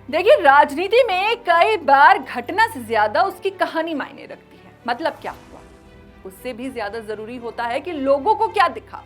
देखिए, राजनीति में कई बार घटना से ज्यादा उसकी कहानी मायने रखती है। मतलब क्या हुआ उससे भी ज्यादा जरूरी होता है कि लोगों को क्या दिखा।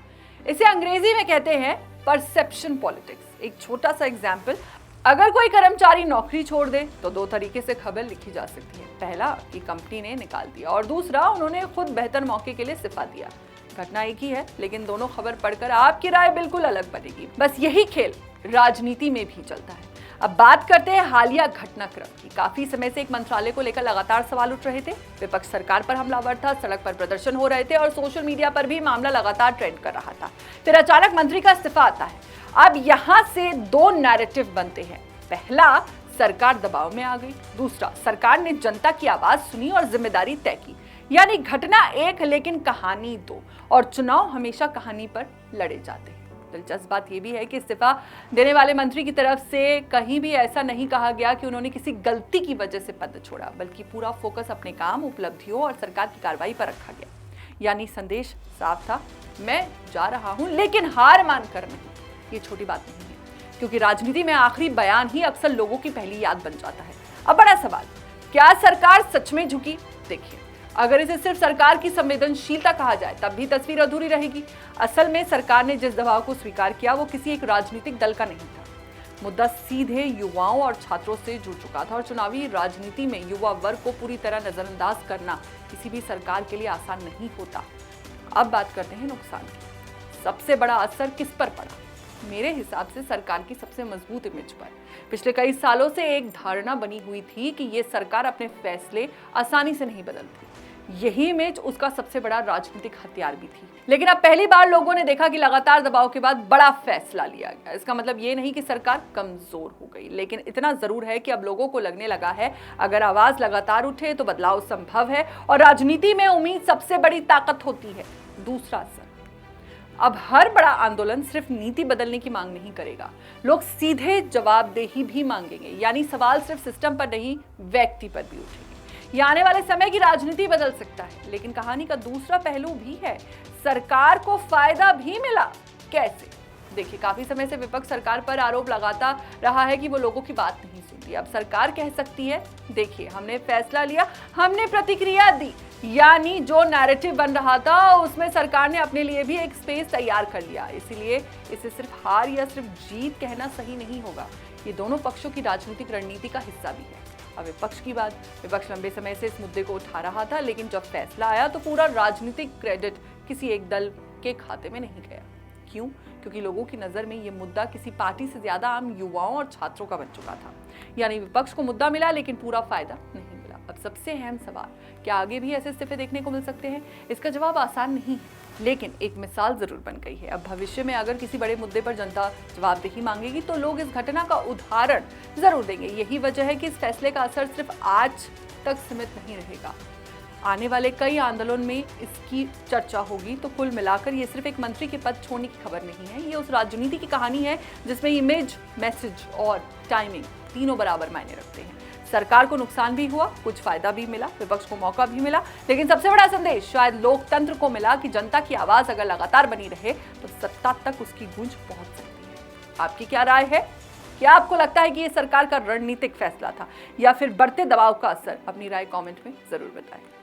इसे अंग्रेजी में कहते हैं परसेप्शन पॉलिटिक्स। एक छोटा सा एग्जाम्पल, अगर कोई कर्मचारी नौकरी छोड़ दे तो दो तरीके से खबर लिखी जा सकती है। पहला कि कंपनी ने निकाल दिया, और दूसरा उन्होंने खुद बेहतर मौके के लिए इस्तीफा दिया। घटना एक ही है, लेकिन दोनों खबर पढ़कर आपकी राय बिल्कुल अलग बनेगी। बस यही खेल राजनीति में भी चलता है। अब बात करते हैं हालिया घटनाक्रम की। काफी समय से एक मंत्रालय को लेकर लगातार सवाल उठ रहे थे। विपक्ष सरकार पर हमलावर था, सड़क पर प्रदर्शन हो रहे थे और सोशल मीडिया पर भी मामला लगातार ट्रेंड कर रहा था। फिर अचानक मंत्री का इस्तीफा आता है। अब यहां से दो नैरेटिव बनते हैं। पहला, सरकार दबाव में आ गई। दूसरा, सरकार ने जनता की आवाज सुनी और जिम्मेदारी तय की। यानी घटना एक लेकिन कहानी दो, और चुनाव हमेशा कहानी पर लड़े जाते हैं। दिलचस्प बात यह भी है कि इस्तीफा देने वाले मंत्री की तरफ से कहीं भी ऐसा नहीं कहा गया कि उन्होंने किसी गलती की वजह से पद छोड़ा, बल्कि पूरा फोकस अपने काम, उपलब्धियों और सरकार की कार्रवाई पर रखा गया। यानी संदेश साफ था, मैं जा रहा हूं लेकिन हार मानकर नहीं। ये छोटी बात नहीं है, क्योंकि राजनीति में आखिरी बयान ही अक्सर लोगों की पहली याद बन जाता है। अब बड़ा सवाल, क्या सरकार सच में झुकी? देखिए, अगर इसे सिर्फ सरकार की संवेदनशीलता कहा जाए तब भी तस्वीर अधूरी रहेगी। असल में सरकार ने जिस दबाव को स्वीकार किया वो किसी एक राजनीतिक दल का नहीं था। मुद्दा सीधे युवाओं और छात्रों से जुड़ चुका था, और चुनावी राजनीति में युवा वर्ग को पूरी तरह नजरअंदाज करना किसी भी सरकार के लिए आसान नहीं होता। अब बात करते हैं नुकसान की। सबसे बड़ा असर किस पर पड़ा? मेरे हिसाब से सरकार की सबसे मजबूत इमेज पर। पिछले कई सालों से एक धारणा बनी हुई थी कि ये सरकार अपने फैसले आसानी से नहीं बदलती। यही इमेज उसका सबसे बड़ा राजनीतिक हथियार भी थी। लेकिन अब पहली बार लोगों ने देखा कि लगातार दबाव के बाद बड़ा फैसला लिया गया। इसका मतलब ये नहीं कि सरकार कमजोर हो गई, लेकिन इतना जरूर है कि अब लोगों को लगने लगा है अगर आवाज लगातार उठे तो बदलाव संभव है, और राजनीति में उम्मीद सबसे बड़ी ताकत होती है। दूसरा असर, अब हर बड़ा आंदोलन सिर्फ नीति बदलने की मांग नहीं करेगा, लोग सीधे जवाबदेही भी मांगेंगे। यानी सवाल सिर्फ सिस्टम पर नहीं, व्यक्ति पर भी उठेंगे। ये आने वाले समय की राजनीति बदल सकता है। लेकिन कहानी का दूसरा पहलू भी है, सरकार को फायदा भी मिला। कैसे? देखिए, काफी समय से विपक्ष सरकार पर आरोप लगाता रहा है कि वो लोगों की बात नहीं सुनती। अब सरकार कह सकती है, देखिए हमने फैसला लिया, हमने प्रतिक्रिया दी। यानी जो नैरेटिव बन रहा था उसमें सरकार ने अपने लिए भी एक स्पेस तैयार कर लिया। इसीलिए इसे सिर्फ हार या सिर्फ जीत कहना सही नहीं होगा। ये दोनों पक्षों की राजनीतिक रणनीति का हिस्सा भी है। अब विपक्ष की बात, विपक्ष लंबे समय से इस मुद्दे को उठा रहा था, लेकिन जब फैसला आया तो पूरा राजनीतिक क्रेडिट किसी एक दल के खाते में नहीं गया। क्यों? क्योंकि लोगों की नजर में ये मुद्दा किसी पार्टी से ज्यादा आम युवाओं और छात्रों का बन चुका था। यानी विपक्ष को मुद्दा मिला लेकिन पूरा फायदा नहीं मिला। अब सबसे अहम सवाल, क्या आगे भी ऐसे इस्तीफे देखने को मिल सकते हैं? इसका जवाब आसान नहीं है, लेकिन एक मिसाल जरूर बन गई है। अब भविष्य में अगर किसी बड़े मुद्दे पर जनता जवाबदेही मांगेगी तो लोग इस घटना का उदाहरण जरूर देंगे। यही वजह है कि इस फैसले का असर सिर्फ आज तक सीमित नहीं रहेगा। आने वाले कई आंदोलन में इसकी चर्चा होगी। तो कुल मिलाकर ये सिर्फ एक मंत्री के पद छोड़ने की खबर नहीं है, ये उस राजनीति की कहानी है जिसमें इमेज, मैसेज और टाइमिंग तीनों बराबर मायने रखते हैं। सरकार को नुकसान भी हुआ, कुछ फायदा भी मिला, विपक्ष को मौका भी मिला, लेकिन सबसे बड़ा संदेश शायद लोकतंत्र को मिला कि जनता की आवाज अगर लगातार बनी रहे तो सत्ता तक उसकी गूंज पहुंच सकती है। आपकी क्या राय है? क्या आपको लगता है कि ये सरकार का रणनीतिक फैसला था या फिर बढ़ते दबाव का असर? अपनी राय कमेंट में जरूर बताएं।